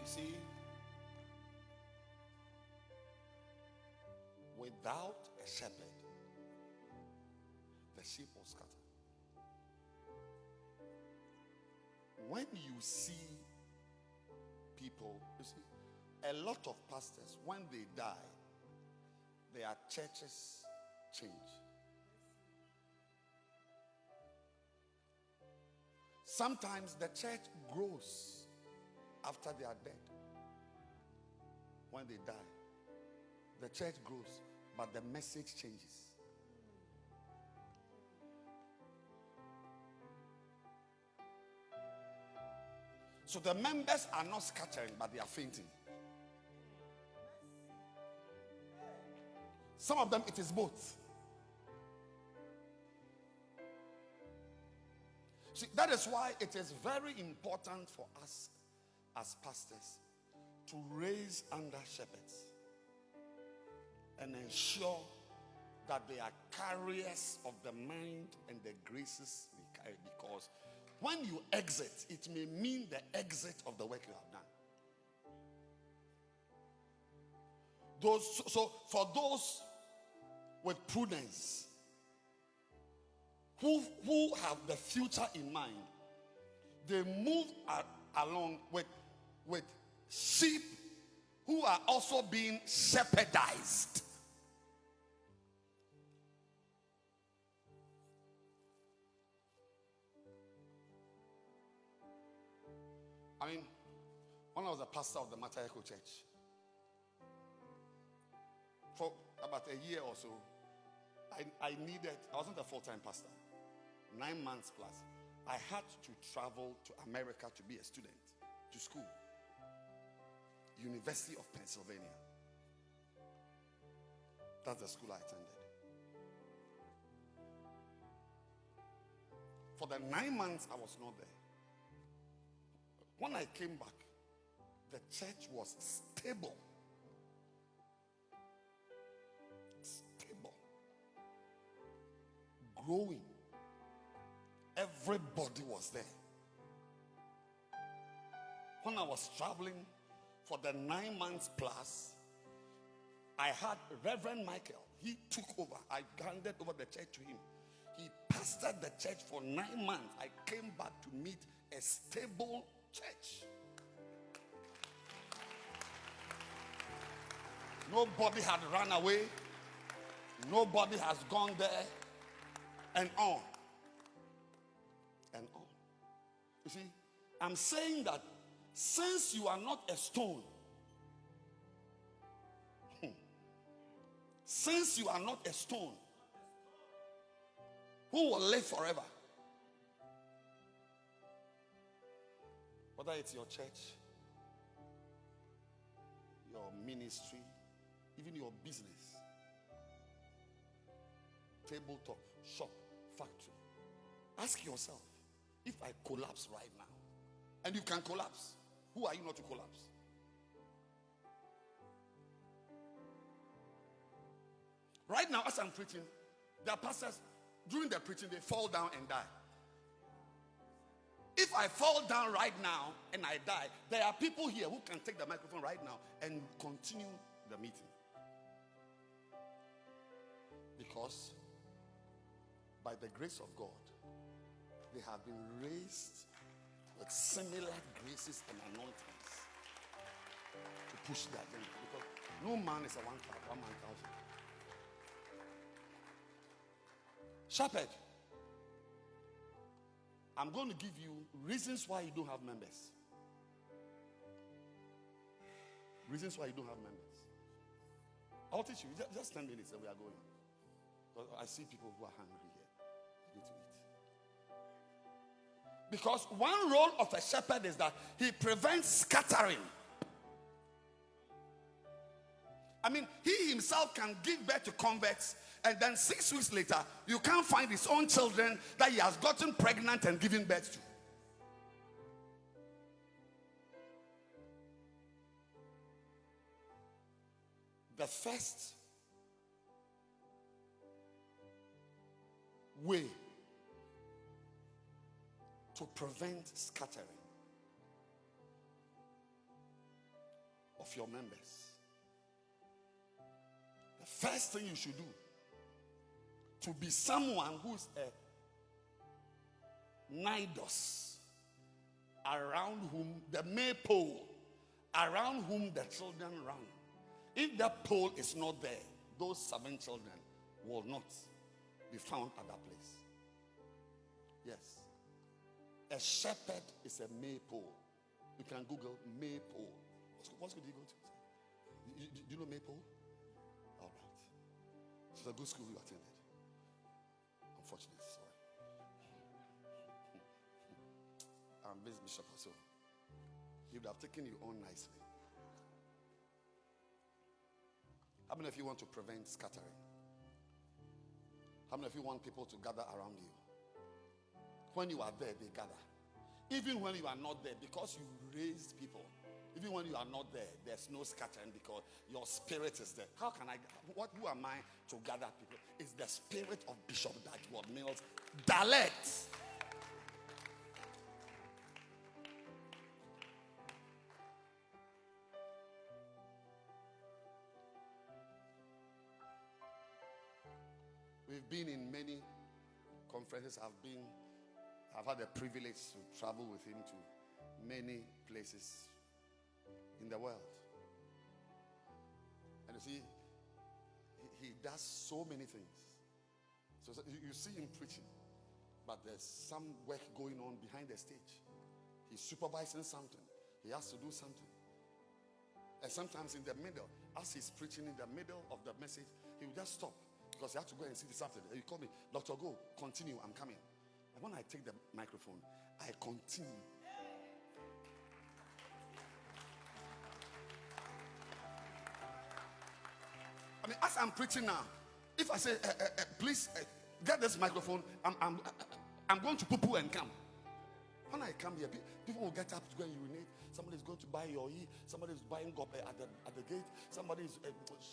See, without a shepherd, the sheep will scatter. When you see people, you see, a lot of pastors, when they die, their churches change. Sometimes the church grows after they are dead. When they die, the church grows, but the message changes. So the members are not scattering, but they are fainting. Some of them, it is both. See, that is why it is very important for us as pastors to raise under shepherds and ensure that they are carriers of the mind and the graces they carry, because when you exit, it may mean the exit of the work you have done. So for those with prudence, who have the future in mind, they move along with sheep who are also being shepherdized. I mean, when I was a pastor of the Matayako Church, for about a year or so, I wasn't a full-time pastor, 9 months plus. I had to travel to America to be a student, to school, University of Pennsylvania. That's the school I attended. For the 9 months, I was not there. When I came back, the church was stable. Stable. Growing. Everybody was there. When I was traveling for the 9 months plus, I had Reverend Michael. He took over. I handed over the church to him. He pastored the church for 9 months. I came back to meet a stable church. Nobody had run away. Nobody has gone there. And on. And on. You see, I'm saying that since you are not a stone, since you are not a stone, who will live forever? Whether it's your church, your ministry, even your business, tabletop, shop, factory. Ask yourself, if I collapse right now, and you can collapse, who are you not to collapse? Right now, as I'm preaching, there are pastors, during the preaching, they fall down and die. If I fall down right now and I die, there are people here who can take the microphone right now and continue the meeting. Because by the grace of God, they have been raised with similar graces and anointings to push the agenda. Because no man is a one man thousand. Shepherd, I'm going to give you reasons why you don't have members. Reasons why you don't have members. I'll teach you. Just 10 minutes and we are going. Because I see people who are hungry here. They need to eat. Because one role of a shepherd is that he prevents scattering. I mean, he himself can give birth to converts, and then 6 weeks later, you can't find his own children that he has gotten pregnant and given birth to. The first way to prevent scattering of your members, the first thing you should do to be someone who's a nidus, around whom the maypole, around whom the children run. If that pole is not there, those 7 children will not be found at that place. Yes. A shepherd is a maypole. You can Google maypole. What school do you go to? Do you know maypole? All right. It's a good school you attended. Unfortunately, sorry. I'm Miss Bishop also. You would have taken you on nicely. How many of you want to prevent scattering? How many of you want people to gather around you? When you are there, they gather. Even when you are not there, because you raised people. Even when you are not there, there's no scattering because your spirit is there. How can I? Who am I to gather people? It's the spirit of Bishop Dagwood Mills. Dalet. We've been in many conferences. I've had the privilege to travel with him to many places in the world. And you see, he does so many things. So you see him preaching, but there's some work going on behind the stage. He's supervising something. He has to do something. And sometimes in the middle, as he's preaching in the middle of the message, he will just stop because he has to go and see this after. He call me, Dr. Go, continue, I'm coming. And when I take the microphone, I continue. I mean, as I'm preaching now, if I say, please get this microphone, I'm going to poo-poo and come. When I come here, people will get up to go and urinate. Somebody's going to buy your somebody's buying up at the gate. Somebody's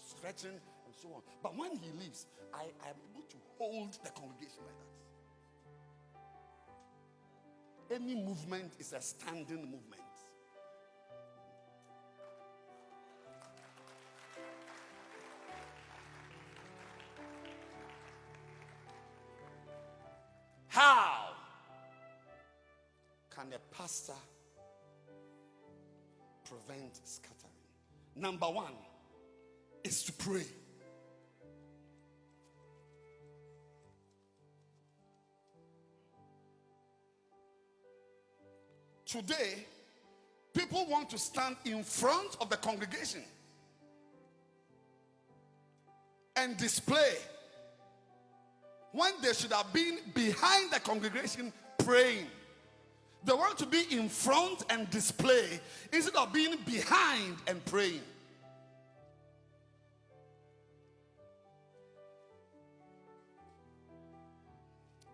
stretching and so on. But when he leaves, I am able to hold the congregation like that. Any movement is a standing movement. How can a pastor prevent scattering? Number 1 is to pray. Today, people want to stand in front of the congregation and display when they should have been behind the congregation praying. They want to be in front and display instead of being behind and praying.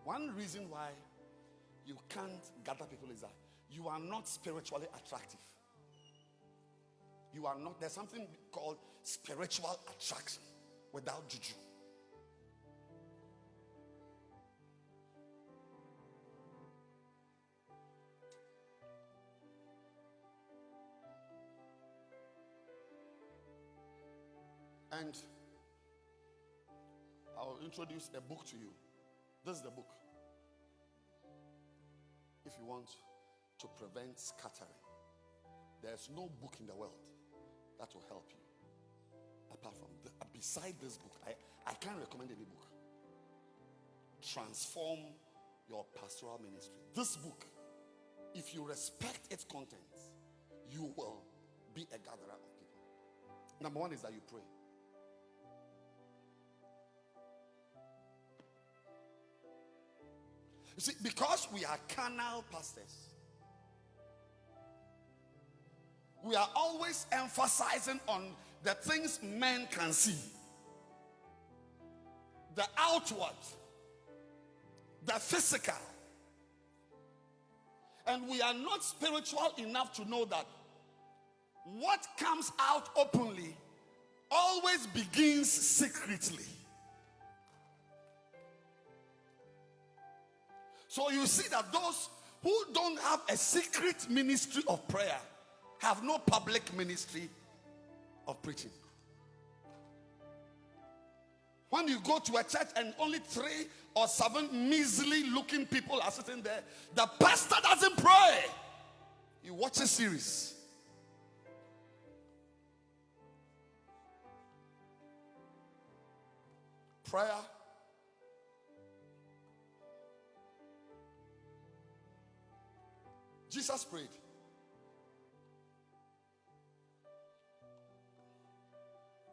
One reason why you can't gather people is that you are not spiritually attractive. You are not. There's something called spiritual attraction without juju. And I'll introduce a book to you. This is the book. If you want to prevent scattering, there's no book in the world that will help you. Apart from beside this book, I can't recommend any book. Transform your pastoral ministry. This book, if you respect its contents, you will be a gatherer of people. Number 1 is that you pray. You see, because we are carnal pastors, we are always emphasizing on the things men can see. The outward, the physical. And we are not spiritual enough to know that what comes out openly always begins secretly. So you see that those who don't have a secret ministry of prayer have no public ministry of preaching. When you go to a church and only 3 or 7 measly looking people are sitting there, the pastor doesn't pray. He watches series. Prayer. Jesus prayed.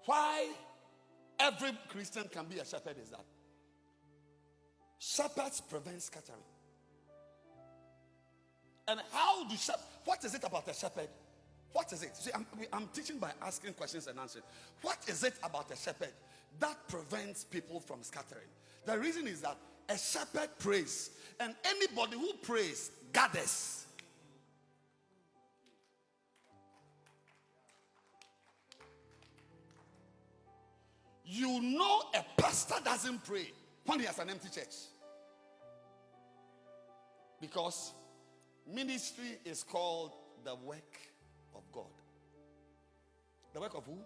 Why every Christian can be a shepherd is that shepherds prevent scattering. And how do shepherds, what is it about a shepherd? What is it? See, I'm teaching by asking questions and answering. What is it about a shepherd that prevents people from scattering? The reason is that a shepherd prays, and anybody who prays gathers. You know a pastor doesn't pray when he has an empty church. Because ministry is called the work of God. The work of who?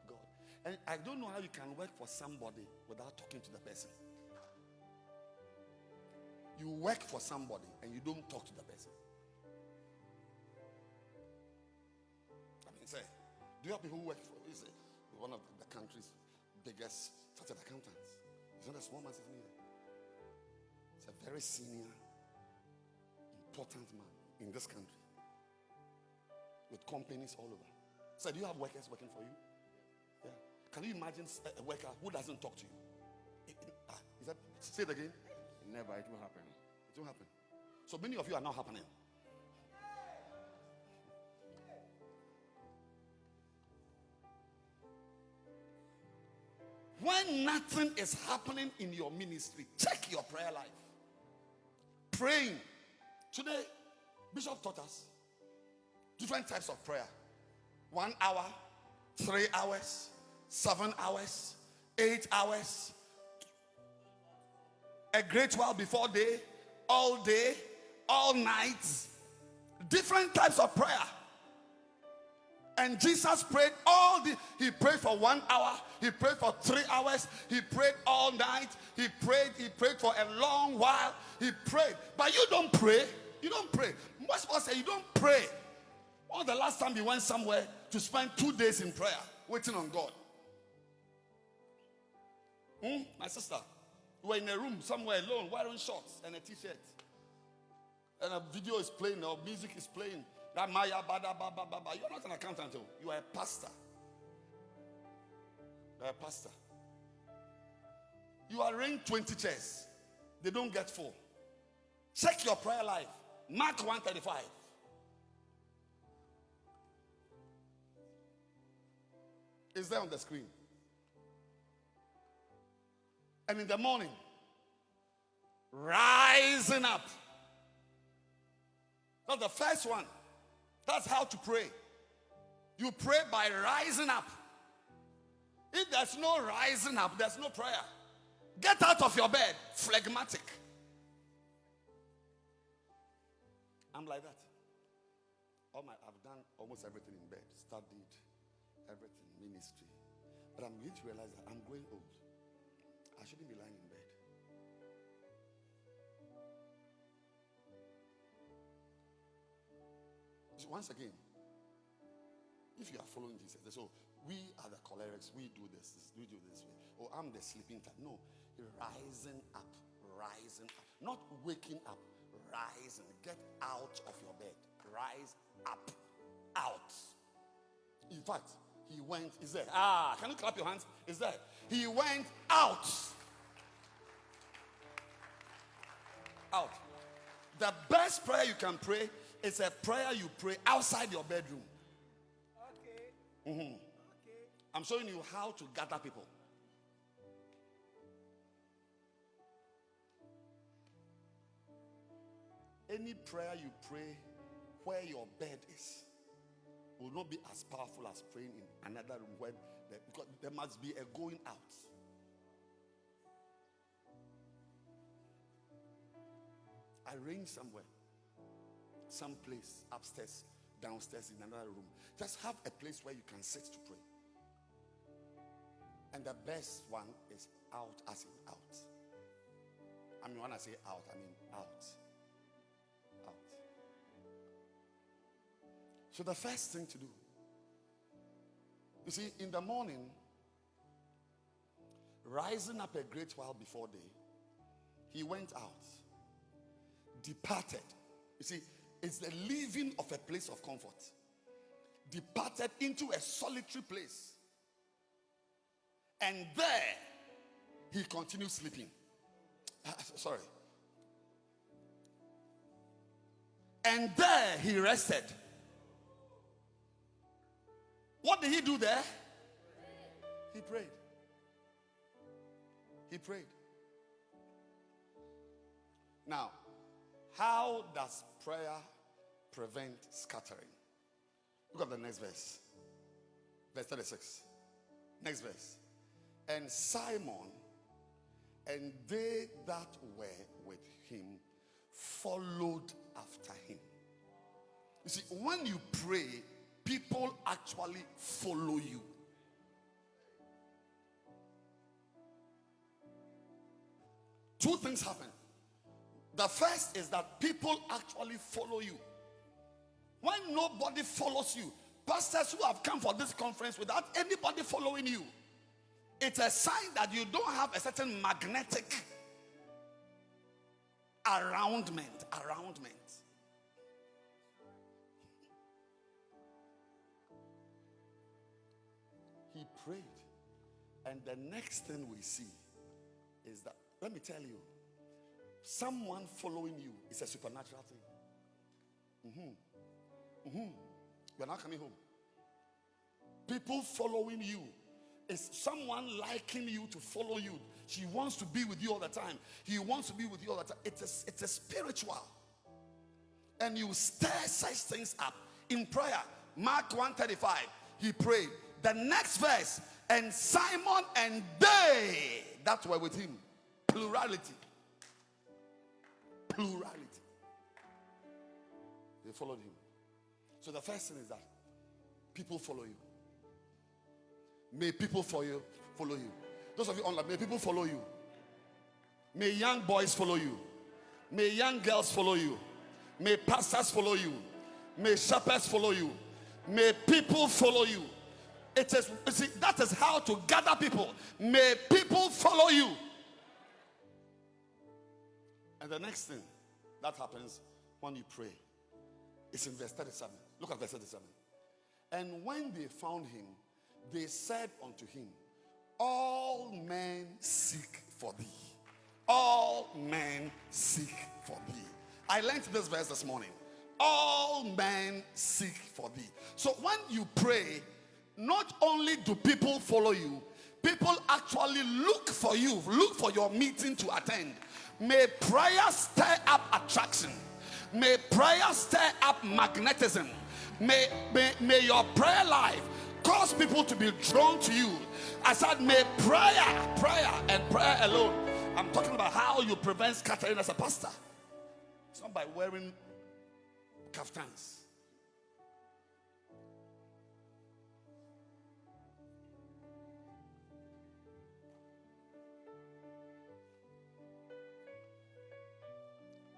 God. And I don't know how you can work for somebody without talking to the person. You work for somebody and you don't talk to the person. I mean, say, do you have people who work for one of the country's biggest chartered accountants? He's not a small man sitting here. He's a very senior, important man in this country with companies all over. So, do you have workers working for you? Yeah. Can you imagine a worker who doesn't talk to you? Is that, say it again. Never. It will happen. It will happen. So many of you are not happening. When nothing is happening in your ministry, check your prayer life. Praying. Today, Bishop taught us different types of prayer. 1 hour, 3 hours, 7 hours, 8 hours. A great while before day, all night. Different types of prayer. And Jesus prayed he prayed for 1 hour, he prayed for 3 hours, he prayed all night, he prayed for a long while, he prayed. But you don't pray. You don't pray. Most people say you don't pray. When was the last time you went somewhere to spend 2 days in prayer, waiting on God? My sister, you were in a room somewhere alone, wearing shorts and a t-shirt. And a video is playing, or music is playing. You're not an accountant, you are a pastor. You are a pastor. You arrange 20 chairs. They don't get full. Check your prayer life. Mark 135. It's there on the screen. And in the morning, rising up. That's the first one. That's how to pray. You pray by rising up. If there's no rising up, there's no prayer. Get out of your bed, phlegmatic. I'm like that. I've done almost everything in bed. Studied everything, ministry. But I'm going to realize that I'm growing old. I shouldn't be lying in bed. So once again, if you are following Jesus, so we are the cholerics, we do this way. Oh, I'm the sleeping type. No, rising up, not waking up, rising. Get out of your bed, rise up, out. In fact, he went. Is there? Can you clap your hands? Is there? He went out. Out. The best prayer you can pray is a prayer you pray outside your bedroom. Okay. Okay. I'm showing you how to gather people. Any prayer you pray where your bed is will not be as powerful as praying in another room because there must be a going out. Arrange somewhere, some place, upstairs, downstairs, in another room. Just have a place where you can sit to pray. And the best one is out as in out. I mean, when I say out, I mean out. Out. So the first thing to do, you see, in the morning, rising up a great while before day, he went out, departed. You see, it's the leaving of a place of comfort. Departed into a solitary place. And there, he continued sleeping. Sorry. And there, he rested. What did he do there? He prayed. He prayed. Now, how does prayer prevent scattering? Look at the next verse. Verse 36. Next verse. And Simon and they that were with him followed after him. You see, when you pray, people actually follow you. Two things happen. The first is that people actually follow you. When nobody follows you, pastors who have come for this conference without anybody following you, it's a sign that you don't have a certain magnetic arrangement. He prayed, and the next thing we see is that, let me tell you, someone following you is a supernatural thing. You're not coming home. People following you is someone liking you to follow you. She wants to be with you all the time. He wants to be with you all the time. It's a spiritual. And you stir such things up in prayer. Mark 1:35. He prayed. The next verse, and Simon and they that were with him. Plurality. They followed him. So the first thing is that people follow you. May people follow you. Those of you online, may people follow you. May young boys follow you. May young girls follow you. May pastors follow you. May shepherds follow you. May people follow you. It is, you see, that is how to gather people. May people follow you. And the next thing that happens when you pray is in verse 37. Look at verse 37. And when they found him, they said unto him, all men seek for thee. All men seek for thee. I learned this verse this morning. All men seek for thee. So when you pray, not only do people follow you, people actually look for you, look for your meeting to attend. May prayer stir up attraction. May prayer stir up magnetism. May your prayer life cause people to be drawn to you. I said, may prayer and prayer alone. I'm talking about how you prevent scattering as a pastor. It's not by wearing kaftans.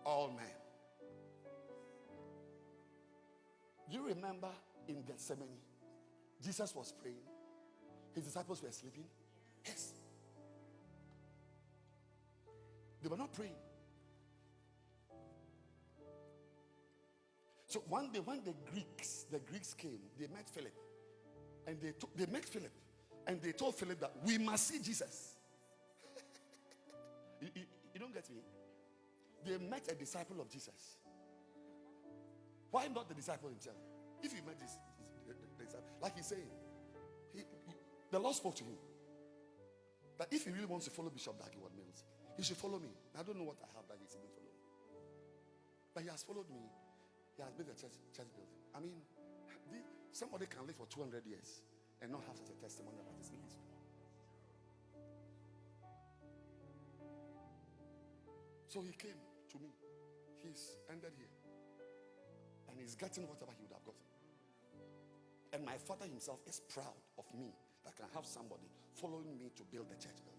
All men. Do you remember in Gethsemane, Jesus was praying, his disciples were sleeping? Yes. They were not praying. So one day when the Greeks came, they met Philip. And they met Philip. And they told Philip that we must see Jesus. You don't get me? They met a disciple of Jesus. Why not the disciple himself? If you met this disciple, like he's saying, the Lord spoke to him that if he really wants to follow Bishop Dag Heward-Mills, he should follow me. I don't know what I have that he's even following. But he has followed me. He has built a church building. I mean, somebody can live for 200 years and not have such a testimony about his ministry. So he came to me. He's ended here. And he's getting whatever he would have gotten. And my father himself is proud of me that can have somebody following me to build the church building.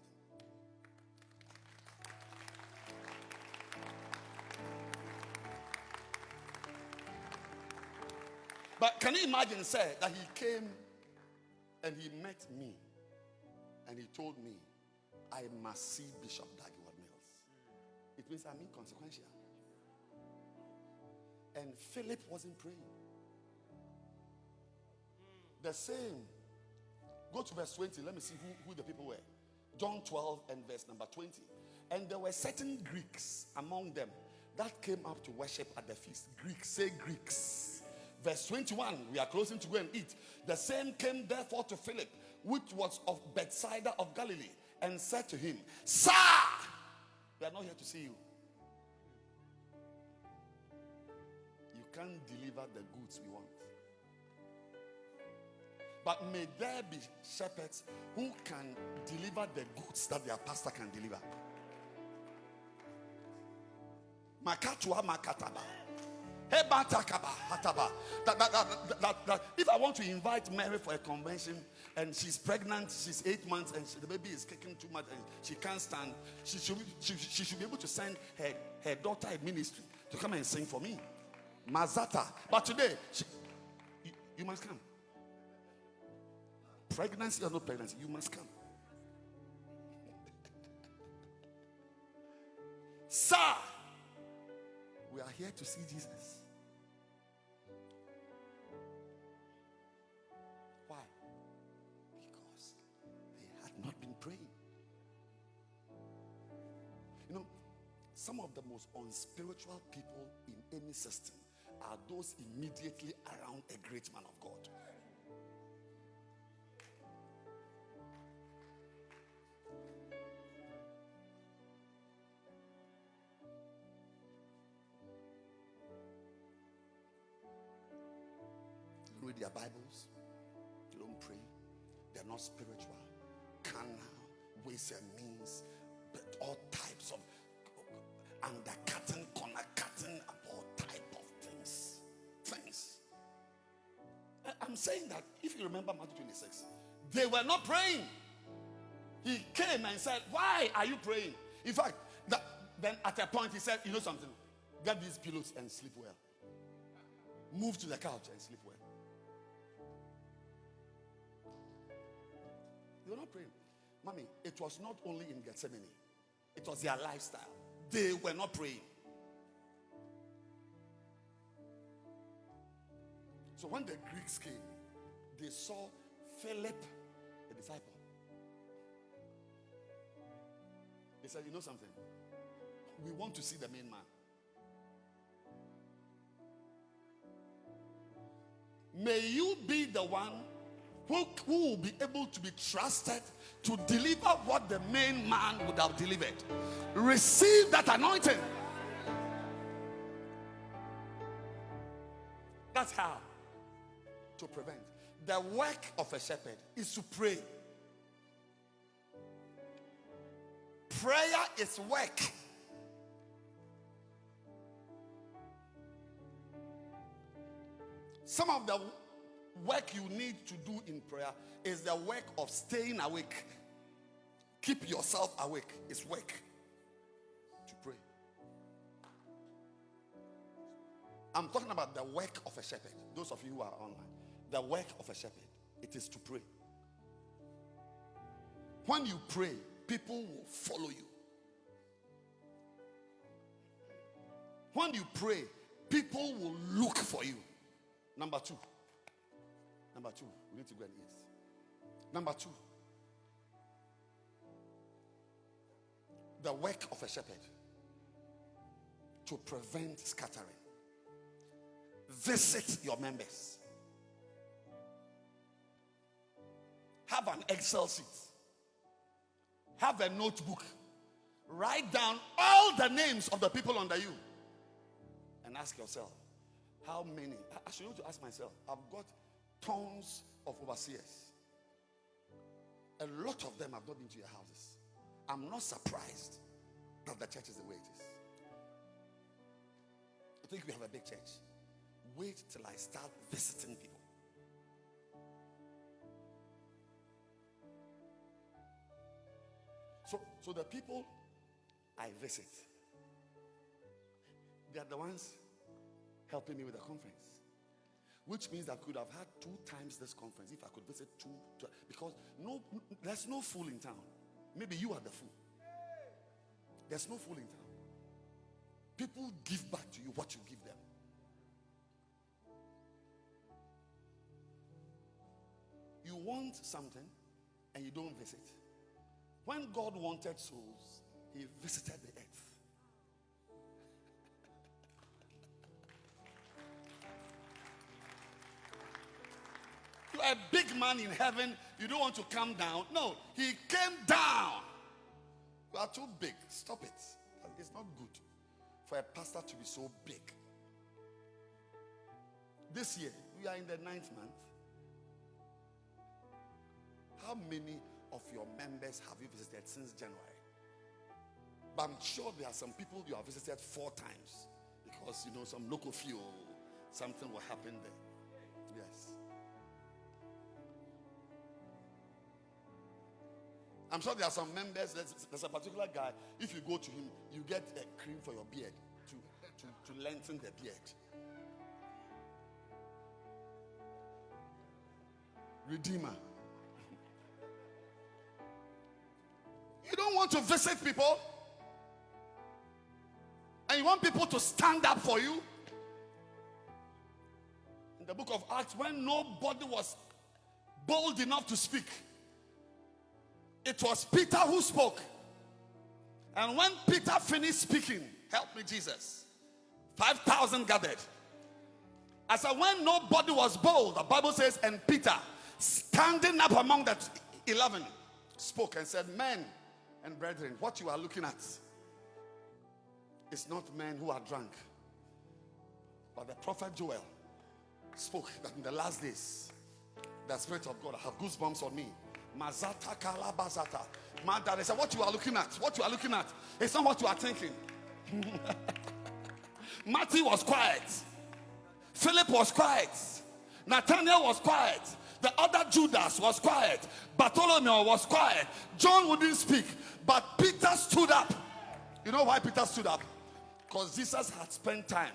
But can you imagine, sir, that he came and he met me and he told me, I must see Bishop Dagiwad Mills. It means I'm inconsequential. And Philip wasn't praying. The same. Go to verse 20. Let me see who the people were. John 12 and verse number 20. And there were certain Greeks among them that came up to worship at the feast. Greeks, say Greeks. Verse 21, we are closing to go and eat. The same came therefore to Philip, which was of Bethsaida of Galilee, and said to him, Sir, we are not here to see you. You can't deliver the goods we want. But may there be shepherds who can deliver the goods that their pastor can deliver. Makatua makataba. That if I want to invite Mary for a convention and she's pregnant, she's 8 months and the baby is kicking too much and she can't stand, she should be able to send her daughter in ministry to come and sing for me. Mazata. But today, you must come. Pregnancy or no pregnancy, you must come. Sir, we are here to see Jesus. Why? Because they had not been praying. You know, some of the most unspiritual people in any system are those immediately around a great man of God. Read their Bibles, they don't pray, they're not spiritual, carnal, ways and means, but all types of undercutting, corner cutting, all type of things. I'm saying that if you remember Matthew 26, they were not praying. He came and said, why are you praying? In fact, then at a point he said, you know something, get these pillows and sleep well. Move to the couch and sleep well. They were not praying. Mommy, it was not only in Gethsemane. It was their lifestyle. They were not praying. So when the Greeks came, they saw Philip, the disciple. They said, you know something? We want to see the main man. May you be the one who will be able to be trusted to deliver what the main man would have delivered. Receive that anointing. That's how to prevent. The work of a shepherd is to pray. Prayer is work. Some of the work you need to do in prayer is the work of staying awake. Keep yourself awake. It's work to pray. I'm talking about the work of a shepherd. Those of you who are online, the work of a shepherd, it is to pray. When you pray, people will follow you. When you pray, people will look for you. Number two, we need to go and eat. Number two, the work of a shepherd to prevent scattering. Visit your members. Have an Excel sheet. Have a notebook. Write down all the names of the people under you. And ask yourself, how many? I should need to ask myself. I've got tons of overseers. A lot of them have not been to your houses. I'm not surprised that the church is the way it is. I think we have a big church. Wait till I start visiting people. So the people I visit, they are the ones helping me with the conference. Which means I could have had 2 times this conference if I could visit two because there's no fool in town. Maybe you are the fool. There's no fool in town. People give back to you what you give them. You want something and you don't visit. When God wanted souls, he visited the earth. You are a big man in heaven. You don't want to come down. No, he came down. You are too big. Stop it. It's not good for a pastor to be so big. This year, we are in the 9th month. How many of your members have you visited since January? But I'm sure there are some people you have visited 4 times because some local fuel, something will happen there. Yes. I'm sure there are some members. There's a particular guy. If you go to him, you get a cream for your beard to lengthen the beard. Redeemer. You don't want to visit people, and you want people to stand up for you. In the book of Acts, when nobody was bold enough to speak, it was Peter who spoke. And when Peter finished speaking, help me Jesus, 5,000 gathered. I said, when nobody was bold, the Bible says, and Peter, standing up among the 11, spoke and said, men and brethren, what you are looking at is not men who are drunk, but the prophet Joel spoke that in the last days, the Spirit of God, I have goosebumps on me. Mazata kalabazata. Manda, they said, what you are looking at, it's not what you are thinking. Matthew was quiet. Philip was quiet. Nathanael was quiet. The other Judas was quiet. Bartholomew was quiet. John wouldn't speak. But Peter stood up. You know why Peter stood up? Because Jesus had spent time.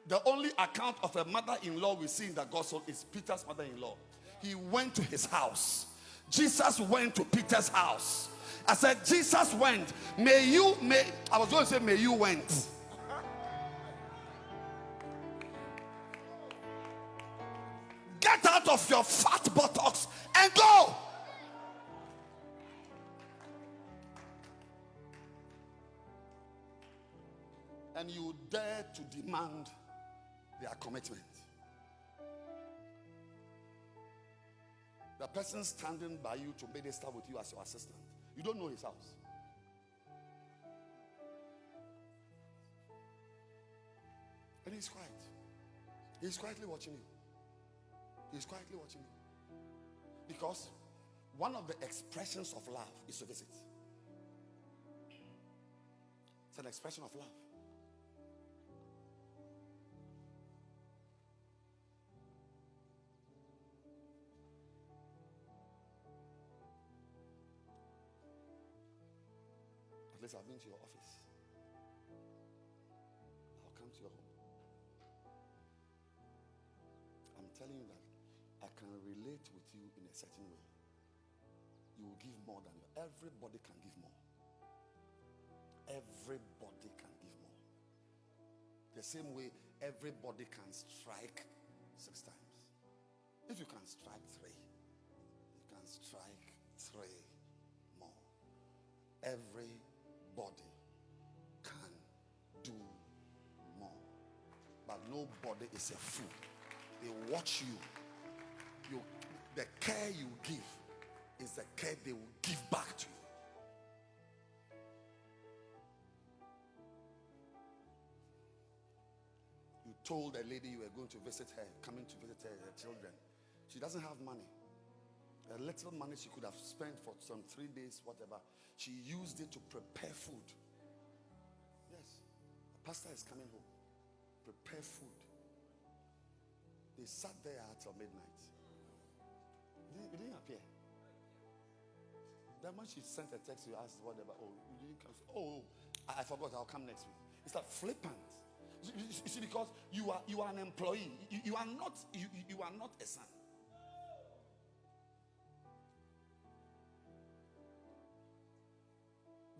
The only account of a mother-in-law we see in the gospel is Peter's mother-in-law. He went to his house. Jesus went to Peter's house. I said, Jesus went. I was going to say, may you went. Get out of your fat buttocks and go. And you dare to demand their commitment. The person standing by you to minister with you as your assistant, you don't know his house. And he's quiet. He's quietly watching you. He's quietly watching you. Because one of the expressions of love is to visit. It's an expression of love. At least I've been to your office. I'll come to your home. I'm telling you that I can relate with you in a certain way. You will give more than you. Everybody can give more. Everybody can give more. The same way everybody can strike 6 times. If you can strike 3, you can strike 3 more. Everybody can do more. But nobody is a fool. They watch you. The care you give is the care they will give back to you. You told a lady you were going to visit her, coming to visit her children. She doesn't have money. A little money she could have spent for some 3 days, whatever. She used it to prepare food. Yes. The pastor is coming home. Prepare food. They sat there until midnight. It didn't appear. Then when she sent a text, you asked whatever. Oh, you didn't come. Oh, I forgot. I'll come next week. It's like flippant. You see, because you are an employee. You are not a son.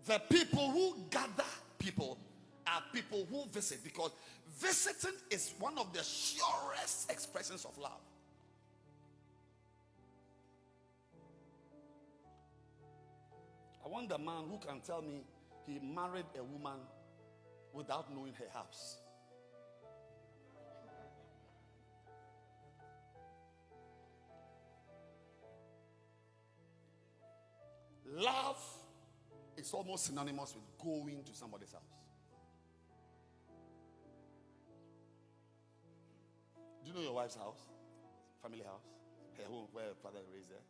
The people who gather people are people who visit, because visiting is one of the surest expressions of love. I want the man who can tell me he married a woman without knowing her house. Love is almost synonymous with going to somebody's house. Do you know your wife's house? Family house? Her home, where her father raised her?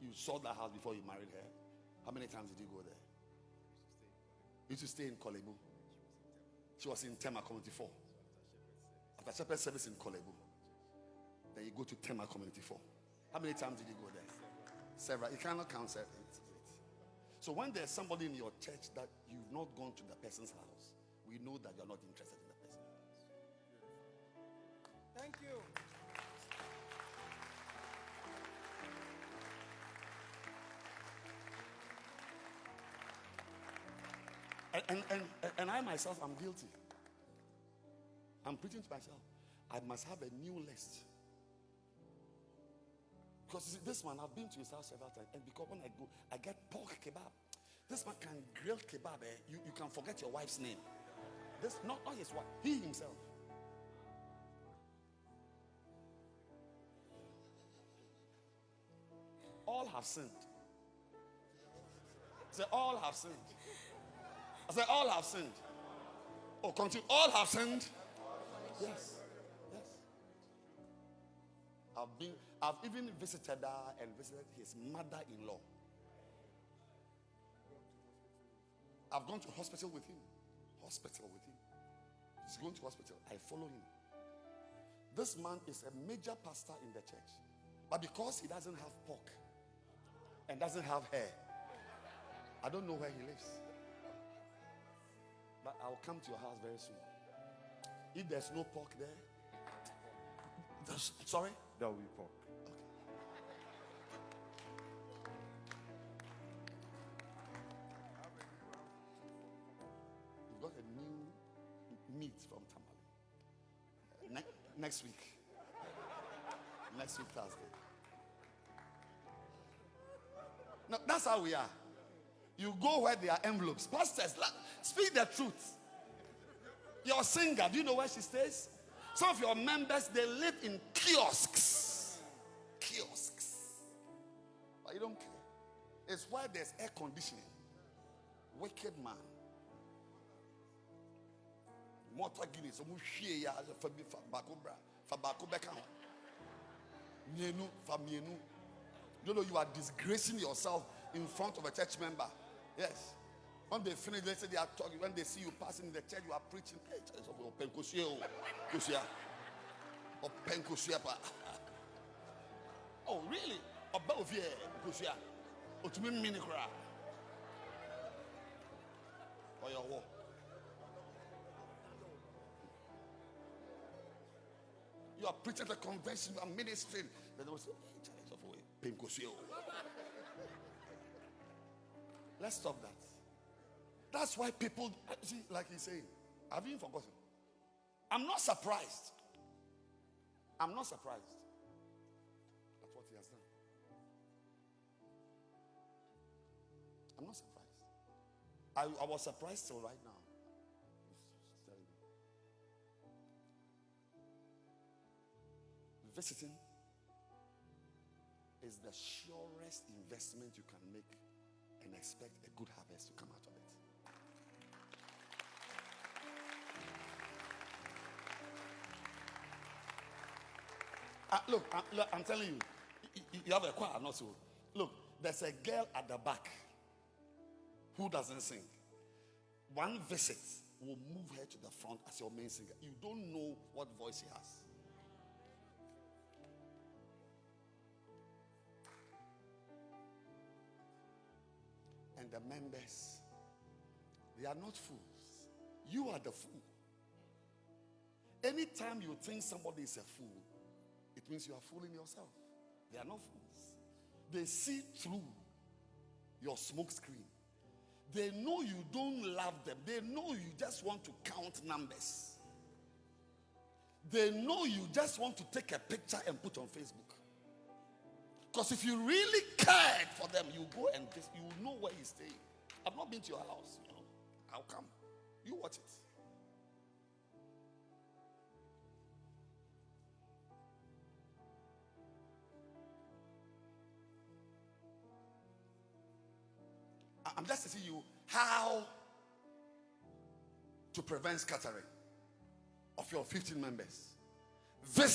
You saw that house before you married her. How many times did you go there? You used to stay in Kolebu. She was in Tema Community 4. After shepherd service in Kolebu, then you go to Tema Community 4. How many times did you go there? Several. You cannot count several. So when there's somebody in your church that you've not gone to the person's house, we know that you're not interested in the person. Thank you. And I myself am guilty. I'm preaching to myself. I must have a new list. Because you see, this man, I've been to his house several times. And because when I go, I get pork kebab. This man can grill kebab. You can forget your wife's name. This not his wife, he himself. All have sinned. Say, all have sinned. I said, all have sinned. Oh, continue. All have sinned. Yes. Yes. I've even visited her and visited his mother-in-law. I've gone to hospital with him. Hospital with him. He's going to hospital. I follow him. This man is a major pastor in the church. But because he doesn't have pork and doesn't have hair, I don't know where he lives. But I'll come to your house very soon. If there's no pork there, sorry? There will be pork. Okay. We've got a new meat from Tamale. Next week. Next week, Thursday. No, that's how we are. You go where there are envelopes. Pastors, speak the truth. Your singer, do you know where she stays? Some of your members, they live in kiosks. Kiosks. But you don't care. It's why there's air conditioning. Wicked man. Motor Guinness. You know you are disgracing yourself in front of a church member. Yes. When they finish, they say they are talking. When they see you passing in the church, you are preaching. Hey, oh, really? Above here, or your war. You are preaching at the convention, you are ministering. Then they will say, hey, let's stop that. That's why people, see, like he's saying, I've even forgotten. I'm not surprised. I'm not surprised at what he has done. I'm not surprised. I was surprised till right now. Visiting is the surest investment you can make and expect a good harvest to come out of it. Look, I'm telling you, you have a choir, not so. Look, there's a girl at the back who doesn't sing. One visit will move her to the front as your main singer. You don't know what voice he has. the members, they are not fools. You are the fool. Anytime you think somebody is a fool, it means you are fooling yourself. They are not fools. They see through your smoke screen. They know you don't love them. They know you just want to count numbers. They know you just want to take a picture and put on Facebook. Because if you really cared for them, you go and you know where he's staying. I've not been to your house. I'll come. You watch it. I'm just teaching you how to prevent scattering of your 15 members. This